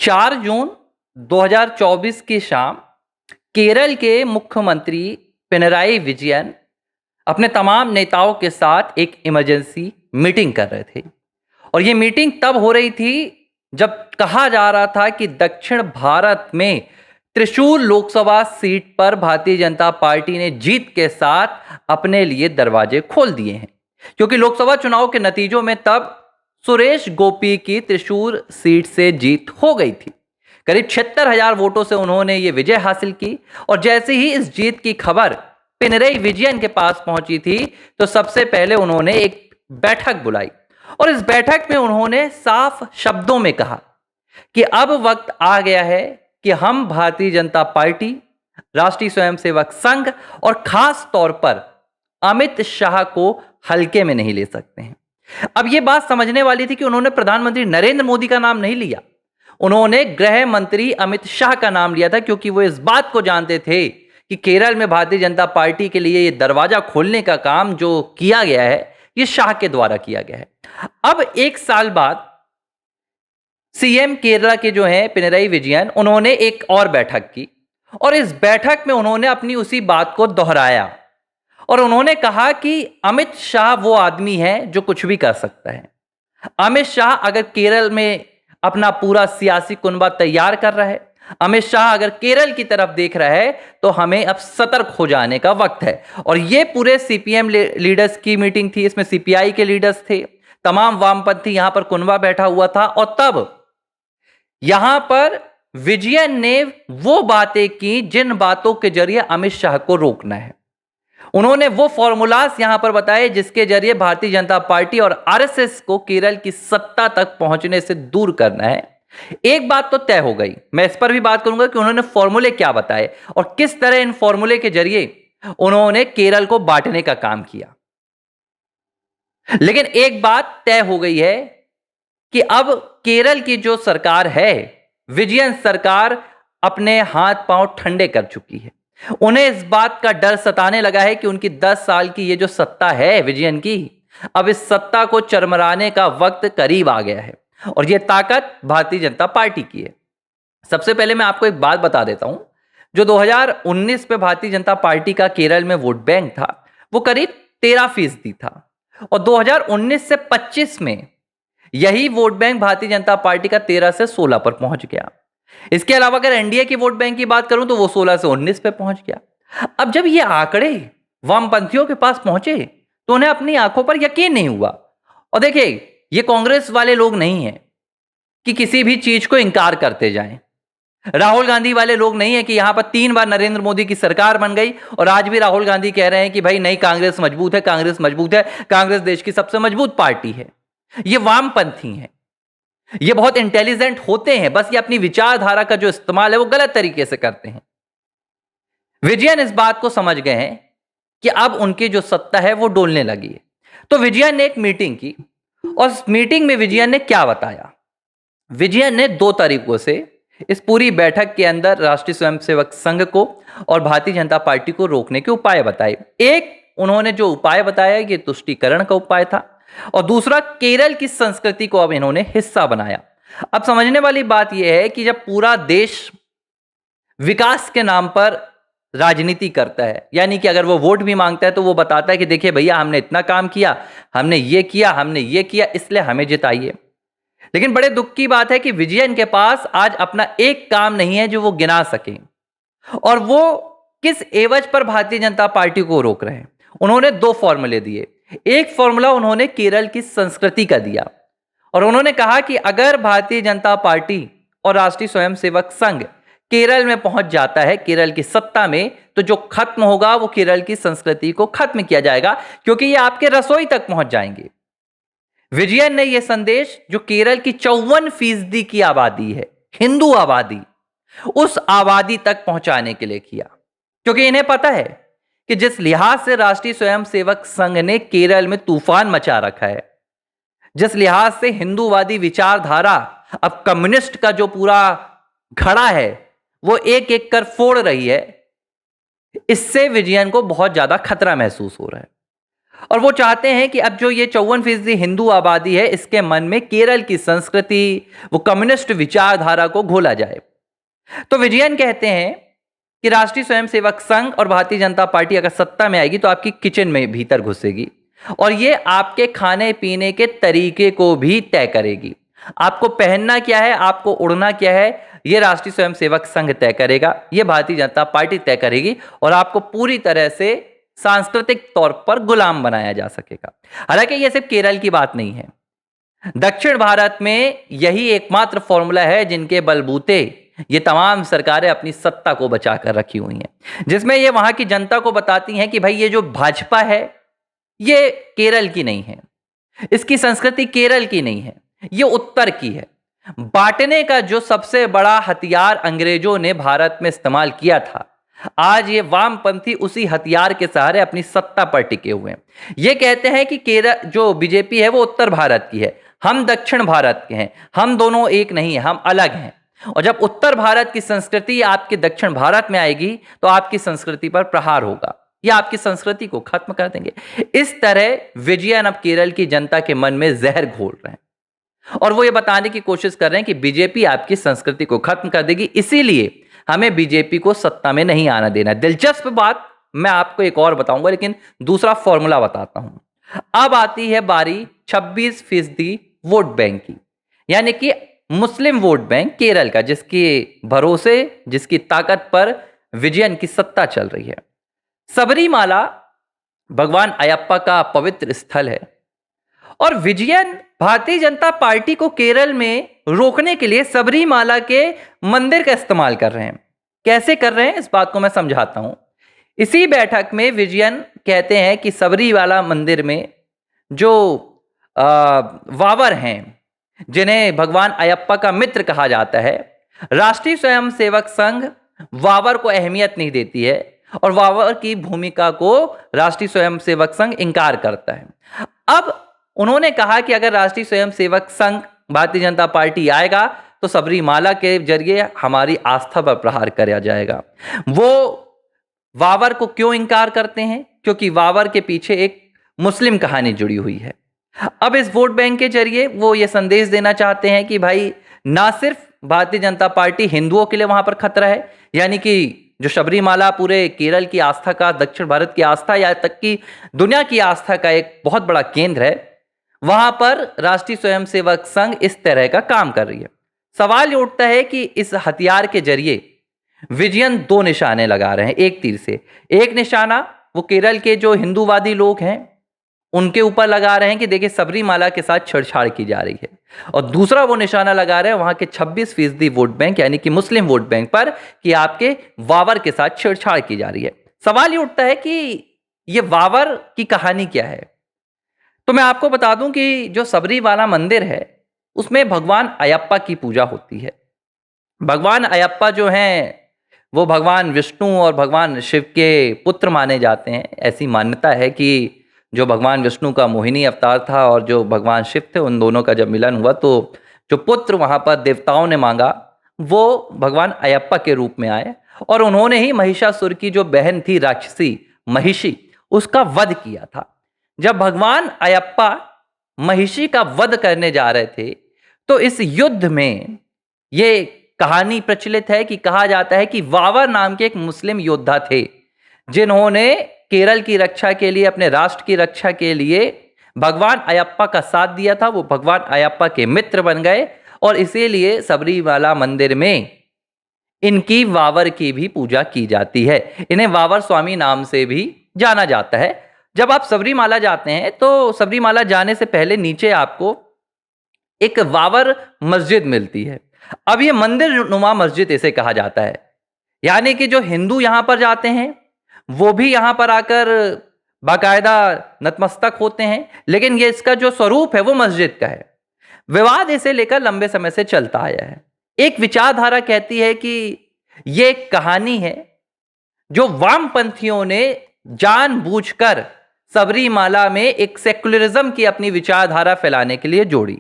4 जून 2024 की शाम केरल के मुख्यमंत्री पिनराई विजयन अपने तमाम नेताओं के साथ एक इमरजेंसी मीटिंग कर रहे थे। और ये मीटिंग तब हो रही थी जब कहा जा रहा था कि दक्षिण भारत में त्रिशूल लोकसभा सीट पर भारतीय जनता पार्टी ने जीत के साथ अपने लिए दरवाजे खोल दिए हैं, क्योंकि लोकसभा चुनाव के नतीजों में तब सुरेश गोपी की त्रिशूल सीट से जीत हो गई थी। करीब 76,000 वोटों से उन्होंने ये विजय हासिल की। और जैसे ही इस जीत की खबर पिनरई विजयन के पास पहुंची थी, तो सबसे पहले उन्होंने एक बैठक बुलाई और इस बैठक में उन्होंने साफ शब्दों में कहा कि अब वक्त आ गया है कि हम भारतीय जनता पार्टी, राष्ट्रीय स्वयंसेवक संघ और खास तौर पर अमित शाह को हल्के में नहीं ले सकते हैं। अब यह बात समझने वाली थी कि उन्होंने प्रधानमंत्री नरेंद्र मोदी का नाम नहीं लिया, उन्होंने गृह मंत्री अमित शाह का नाम लिया था, क्योंकि वो इस बात को जानते थे कि केरल में भारतीय जनता पार्टी के लिए ये दरवाजा खोलने का काम जो किया गया है, ये शाह के द्वारा किया गया है। अब 1 साल बाद सीएम केरला के जो हैं पिनरई विजयन, उन्होंने एक और बैठक की और इस बैठक में उन्होंने अपनी उसी बात को दोहराया और उन्होंने कहा कि अमित शाह वो आदमी है जो कुछ भी कर सकता है। अमित शाह अगर केरल में अपना पूरा सियासी कुनबा तैयार कर रहा है, अमित शाह अगर केरल की तरफ देख रहा है, तो हमें अब सतर्क हो जाने का वक्त है। और ये पूरे सीपीएम लीडर्स की मीटिंग थी, इसमें सीपीआई के लीडर्स थे, तमाम वामपंथी यहां पर कुनबा बैठा हुआ था। और तब यहां पर विजयन ने वो बातें की जिन बातों के जरिए अमित शाह को रोकना है। उन्होंने वो फॉर्मूलास यहां पर बताए जिसके जरिए भारतीय जनता पार्टी और आरएसएस को केरल की सत्ता तक पहुंचने से दूर करना है। एक बात तो तय हो गई, मैं इस पर भी बात करूंगा कि उन्होंने फॉर्मूले क्या बताए और किस तरह इन फॉर्मूले के जरिए उन्होंने केरल को बांटने का काम किया। लेकिन एक बात तय हो गई है कि अब केरल की जो सरकार है, विजयन सरकार, अपने हाथ पांव ठंडे कर चुकी है। उन्हें इस बात का डर सताने लगा है कि उनकी 10 साल की ये जो सत्ता है विजयन की, अब इस सत्ता को चरमराने का वक्त करीब आ गया है और ये ताकत भारतीय जनता पार्टी की है। सबसे पहले मैं आपको एक बात बता देता हूं, जो 2019 पे भारतीय जनता पार्टी का केरल में वोट बैंक था, वो करीब 13% था और 2019 से 25 में यही vote bank Bharatiya Janata party का 13 से 16 पर पहुंच गया। इसके अलावा अगर एनडीए की वोट बैंक की बात करूं तो वो 16 से 19 पे पहुंच गया। अब जब ये आंकड़े वामपंथियों के पास पहुंचे तो उन्हें अपनी आंखों पर यकीन नहीं हुआ। और देखिए, ये कांग्रेस वाले लोग नहीं हैं कि किसी भी चीज को इंकार करते जाएं। राहुल गांधी वाले लोग नहीं है कि यहां पर 3 बार नरेंद्र मोदी की सरकार बन गई और आज भी राहुल गांधी कह रहे हैं कि भाई नहीं, कांग्रेस मजबूत है, कांग्रेस मजबूत है, कांग्रेस देश की सबसे मजबूत पार्टी है। ये वामपंथी हैं, ये बहुत इंटेलिजेंट होते हैं, बस ये अपनी विचारधारा का जो इस्तेमाल है वो गलत तरीके से करते हैं। विजयन इस बात को समझ गए हैं कि अब उनकी जो सत्ता है वो डोलने लगी है। तो विजयन ने एक मीटिंग की और इस मीटिंग में विजयन ने क्या बताया? विजयन ने 2 तरीकों से इस पूरी बैठक के अंदर राष्ट्रीय स्वयंसेवक संघ को और भारतीय जनता पार्टी को रोकने के उपाय बताए। एक, उन्होंने जो उपाय बताया ये तुष्टीकरण का उपाय था और दूसरा, केरल की संस्कृति को अब इन्होंने हिस्सा बनाया। अब समझने वाली बात यह है कि जब पूरा देश विकास के नाम पर राजनीति करता है, यानी कि अगर वो वोट भी मांगता है तो वो बताता है कि देखिए भैया, हमने इतना काम किया, हमने ये किया, हमने ये किया, इसलिए हमें जिताइए। लेकिन बड़े दुख की बात है कि विजयन के पास आज अपना एक काम नहीं है जो वो गिना सके। और वो किस एवज पर भारतीय जनता पार्टी को रोक रहे हैं? उन्होंने 2 फॉर्मूले दिए। एक फॉर्मूला उन्होंने केरल की संस्कृति का दिया और उन्होंने कहा कि अगर भारतीय जनता पार्टी और राष्ट्रीय स्वयंसेवक संघ केरल में पहुंच जाता है, केरल की सत्ता में, तो जो खत्म होगा वो केरल की संस्कृति को खत्म किया जाएगा, क्योंकि ये आपके रसोई तक पहुंच जाएंगे। विजयन ने यह संदेश, जो केरल की 54% की आबादी है, हिंदू आबादी, उस आबादी तक पहुंचाने के लिए किया, क्योंकि इन्हें पता है कि जिस लिहाज से राष्ट्रीय स्वयंसेवक संघ ने केरल में तूफान मचा रखा है, जिस लिहाज से हिंदूवादी विचारधारा अब कम्युनिस्ट का जो पूरा घड़ा है वो एक एक कर फोड़ रही है, इससे विजयन को बहुत ज्यादा खतरा महसूस हो रहा है। और वो चाहते हैं कि अब जो ये 54% हिंदू आबादी है, इसके मन में केरल की संस्कृति, वो कम्युनिस्ट विचारधारा को घोला जाए। तो विजयन कहते हैं कि राष्ट्रीय स्वयंसेवक संघ और भारतीय जनता पार्टी अगर सत्ता में आएगी तो आपकी किचन में भीतर घुसेगी और ये आपके खाने पीने के तरीके को भी तय करेगी। आपको पहनना क्या है, आपको उड़ना क्या है, ये राष्ट्रीय स्वयंसेवक संघ तय करेगा, ये भारतीय जनता पार्टी तय करेगी और आपको पूरी तरह से सांस्कृतिक तौर पर गुलाम बनाया जा सकेगा। हालांकि ये सिर्फ केरल की बात नहीं है, दक्षिण भारत में यही एकमात्र फॉर्मूला है जिनके बलबूते ये तमाम सरकारें अपनी सत्ता को बचा कर रखी हुई हैं, जिसमें ये वहां की जनता को बताती हैं कि भाई ये जो भाजपा है ये केरल की नहीं है, इसकी संस्कृति केरल की नहीं है, ये उत्तर की है। बांटने का जो सबसे बड़ा हथियार अंग्रेजों ने भारत में इस्तेमाल किया था, आज ये वामपंथी उसी हथियार के सहारे अपनी सत्ता पर टिके हुए हैं। ये कहते हैं कि केरल जो बीजेपी है वो उत्तर भारत की है, हम दक्षिण भारत के हैं, हम दोनों एक नहीं है, हम अलग हैं। और जब उत्तर भारत की संस्कृति आपके दक्षिण भारत में आएगी तो आपकी संस्कृति पर प्रहार होगा, या आपकी संस्कृति को खत्म कर देंगे। इस तरह विजयन अब केरल की जनता के मन में जहर घोल रहे हैं और वो ये बताने की कोशिश कर रहे हैं कि बीजेपी आपकी संस्कृति को खत्म कर देगी, इसीलिए हमें बीजेपी को सत्ता में नहीं आना देना। दिलचस्प बात मैं आपको एक और बताऊंगा, लेकिन दूसरा फॉर्मूला बताता हूं। अब आती है बारी 26% वोट बैंक की, यानी कि मुस्लिम वोट बैंक केरल का, जिसके भरोसे, जिसकी ताकत पर विजयन की सत्ता चल रही है। सबरीमाला भगवान अयप्पा का पवित्र स्थल है और विजयन भारतीय जनता पार्टी को केरल में रोकने के लिए सबरीमाला के मंदिर का इस्तेमाल कर रहे हैं। कैसे कर रहे हैं इस बात को मैं समझाता हूं। इसी बैठक में विजयन कहते हैं कि सबरीमाला मंदिर में जो वावर हैं, जिन्हें भगवान अयप्पा का मित्र कहा जाता है, राष्ट्रीय स्वयंसेवक संघ वावर को अहमियत नहीं देती है और वावर की भूमिका को राष्ट्रीय स्वयंसेवक संघ इंकार करता है। अब उन्होंने कहा कि अगर राष्ट्रीय स्वयंसेवक संघ भारतीय जनता पार्टी आएगा तो सबरीमाला के जरिए हमारी आस्था पर प्रहार किया जाएगा। वो वावर को क्यों इंकार करते हैं? क्योंकि वावर के पीछे एक मुस्लिम कहानी जुड़ी हुई है। अब इस वोट बैंक के जरिए वो ये संदेश देना चाहते हैं कि भाई ना सिर्फ भारतीय जनता पार्टी हिंदुओं के लिए वहां पर खतरा है, यानी कि जो सबरीमाला पूरे केरल की आस्था का, दक्षिण भारत की आस्था, या तक कि दुनिया की आस्था का एक बहुत बड़ा केंद्र है, वहां पर राष्ट्रीय स्वयंसेवक संघ इस तरह का काम कर रही है। सवाल ये उठता है कि इस हथियार के जरिए विजयन दो निशाने लगा रहे हैं एक तीर से। एक निशाना वो केरल के जो हिंदूवादी लोग हैं उनके ऊपर लगा रहे हैं कि देखिए सबरीमाला के साथ छेड़छाड़ की जा रही है, और दूसरा वो निशाना लगा रहे हैं वहां के 26% वोट बैंक यानी कि मुस्लिम वोट बैंक पर कि आपके वावर के साथ छेड़छाड़ की जा रही है। सवाल ये उठता है कि ये वावर की कहानी क्या है। तो मैं आपको बता दूं कि जो सबरीमाला मंदिर है उसमें भगवान अयप्पा की पूजा होती है। भगवान अयप्पा जो हैं वो भगवान विष्णु और भगवान शिव के पुत्र माने जाते हैं। ऐसी मान्यता है कि जो भगवान विष्णु का मोहिनी अवतार था और जो भगवान शिव थे, उन दोनों का जब मिलन हुआ तो जो पुत्र वहां पर देवताओं ने मांगा वो भगवान अयप्पा के रूप में आए और उन्होंने ही महिषासुर की जो बहन थी राक्षसी महिषी, उसका वध किया था। जब भगवान अयप्पा महिषी का वध करने जा रहे थे तो इस युद्ध में ये कहानी प्रचलित है कि कहा जाता है कि वावर नाम के एक मुस्लिम योद्धा थे जिन्होंने केरल की रक्षा के लिए, अपने राष्ट्र की रक्षा के लिए भगवान अयप्पा का साथ दिया था। वो भगवान अयप्पा के मित्र बन गए और इसीलिए सबरीमाला मंदिर में इनकी वावर की भी पूजा की जाती है। इन्हें वावर स्वामी नाम से भी जाना जाता है। जब आप सबरीमाला जाते हैं तो सबरीमाला जाने से पहले नीचे आपको एक वावर मस्जिद मिलती है। अब ये मंदिर नुमा मस्जिद इसे कहा जाता है, यानी कि जो हिंदू यहां पर जाते हैं वो भी यहां पर आकर बाकायदा नतमस्तक होते हैं, लेकिन ये इसका जो स्वरूप है वो मस्जिद का है। विवाद इसे लेकर लंबे समय से चलता आया है। एक विचारधारा कहती है कि ये एक कहानी है जो वामपंथियों ने जानबूझकर सबरीमाला में एक सेक्युलरिज्म की अपनी विचारधारा फैलाने के लिए जोड़ी।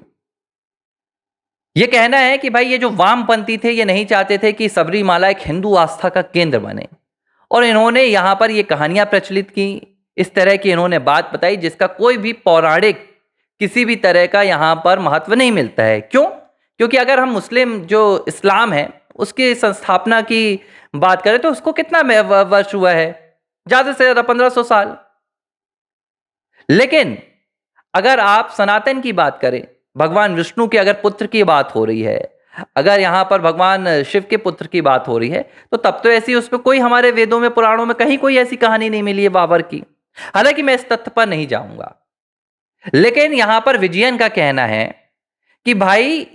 ये कहना है कि भाई ये जो वामपंथी थे ये नहीं चाहते थे कि सबरीमाला एक हिंदू आस्था का केंद्र बने, और इन्होंने यहां पर ये कहानियां प्रचलित की इस तरह की इन्होंने बात बताई जिसका कोई भी पौराणिक किसी भी तरह का यहाँ पर महत्व नहीं मिलता है। क्यों? क्योंकि अगर हम मुस्लिम जो इस्लाम है उसकी संस्थापना की बात करें तो उसको कितना वर्ष हुआ है? ज़्यादा से ज़्यादा 1500 साल। लेकिन अगर आप सनातन की बात करें, भगवान विष्णु के अगर पुत्र की बात हो रही है, अगर यहाँ पर भगवान शिव के पुत्र की बात हो रही है, तो तब तो ऐसी उसमें कोई हमारे वेदों में, पुराणों में कहीं कोई ऐसी कहानी नहीं मिली है बाबर की। हालांकि मैं इस तथ्य पर नहीं जाऊंगा, लेकिन यहां पर विजयन का कहना है कि भाई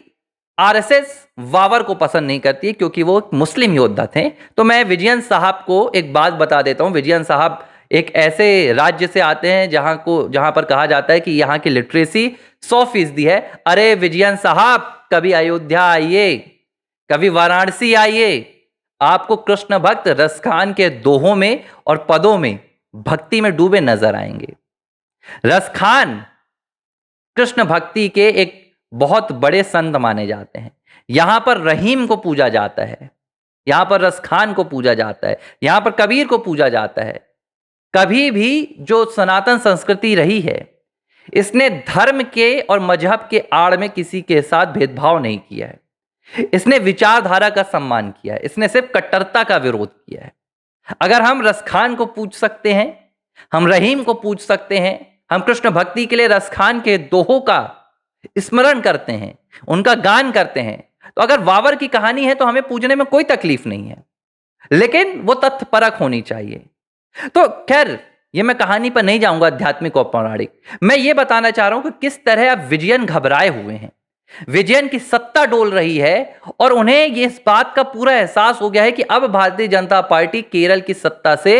आरएसएस बाबर को पसंद नहीं करती क्योंकि वो मुस्लिम योद्धा थे। तो मैं विजयन साहब को एक बात बता देता हूं। विजयन साहब एक ऐसे राज्य से आते हैं जहां पर कहा जाता है कि यहां की लिटरेसी 100% है। अरे विजयन साहब, कभी अयोध्या आइए, कभी वाराणसी आइए, आपको कृष्ण भक्त रसखान के दोहों में और पदों में भक्ति में डूबे नजर आएंगे। रसखान कृष्ण भक्ति के एक बहुत बड़े संत माने जाते हैं। यहां पर रहीम को पूजा जाता है, यहां पर रसखान को पूजा जाता है, यहां पर कबीर को पूजा जाता है। कभी भी जो सनातन संस्कृति रही है, इसने धर्म के और मजहब के आड़ में किसी के साथ भेदभाव नहीं किया है। इसने विचारधारा का सम्मान किया है, इसने सिर्फ कट्टरता का विरोध किया है। अगर हम रसखान को पूज सकते हैं, हम रहीम को पूज सकते हैं, हम कृष्ण भक्ति के लिए रसखान के दोहों का स्मरण करते हैं, उनका गान करते हैं, तो अगर बाबर की कहानी है तो हमें पूजने में कोई तकलीफ नहीं है, लेकिन वो तथ्यपरक होनी चाहिए। तो खैर, ये मैं कहानी पर नहीं जाऊंगा आध्यात्मिक और पौराणिक। मैं ये बताना चाह रहा हूं कि किस तरह अब विजयन घबराए हुए हैं। विजयन की सत्ता डोल रही है और उन्हें ये इस बात का पूरा एहसास हो गया है कि अब भारतीय जनता पार्टी केरल की सत्ता से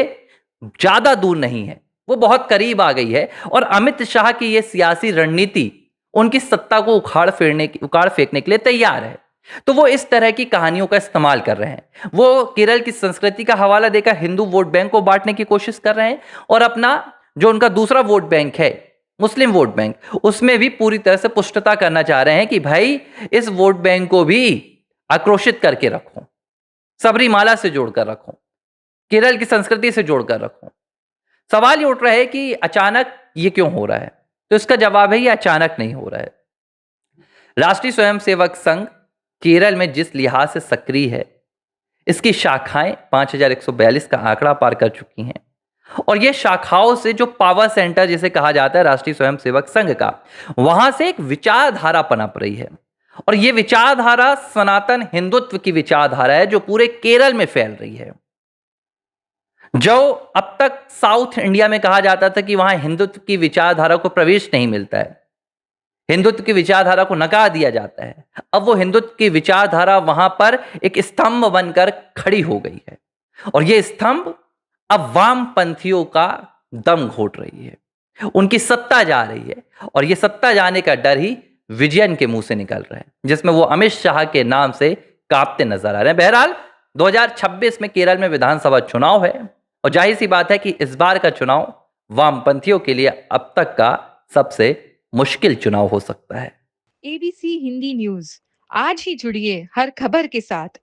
ज्यादा दूर नहीं है, वो बहुत करीब आ गई है। और अमित शाह की ये सियासी रणनीति उनकी सत्ता को उखाड़ फेंकने के लिए तैयार है। तो वो इस तरह की कहानियों का इस्तेमाल कर रहे हैं। वो केरल की संस्कृति का हवाला देकर हिंदू वोट बैंक को बांटने की कोशिश कर रहे हैं और अपना जो उनका दूसरा वोट बैंक है, मुस्लिम वोट बैंक, उसमें भी पूरी तरह से पुष्टता करना चाह रहे हैं कि भाई इस वोट बैंक को भी आक्रोशित करके रखो, सबरीमाला से जोड़कर रखो, केरल की संस्कृति से जोड़कर रखो। सवाल ये उठ रहा है कि अचानक ये क्यों हो रहा है? तो इसका जवाब है ये अचानक नहीं हो रहा है। राष्ट्रीय स्वयंसेवक संघ केरल में जिस लिहाज से सक्रिय है, इसकी शाखाएं 5142 का आंकड़ा पार कर चुकी हैं और ये शाखाओं से जो पावर सेंटर जिसे कहा जाता है राष्ट्रीय स्वयंसेवक संघ का, वहां से एक विचारधारा पनप रही है और ये विचारधारा सनातन हिंदुत्व की विचारधारा है जो पूरे केरल में फैल रही है। जो अब तक साउथ इंडिया में कहा जाता था कि वहां हिंदुत्व की विचारधारा को प्रवेश नहीं मिलता है, हिंदुत्व की विचारधारा को नकार दिया जाता है, अब वो हिंदुत्व की विचारधारा वहां पर एक स्तंभ बनकर खड़ी हो गई है और ये स्तंभ अब वामपंथियों का दम घोट रही है, उनकी सत्ता जा रही है और ये सत्ता जाने का डर ही विजयन के मुंह से निकल रहा है, जिसमें वो अमित शाह के नाम से कांपते नजर आ रहे हैं। बहरहाल 2026 में केरल में विधानसभा चुनाव है और जाहिर सी बात है कि इस बार का चुनाव वामपंथियों के लिए अब तक का सबसे मुश्किल चुनाव हो सकता है। एबीसी हिंदी न्यूज, आज ही जुड़िए हर खबर के साथ।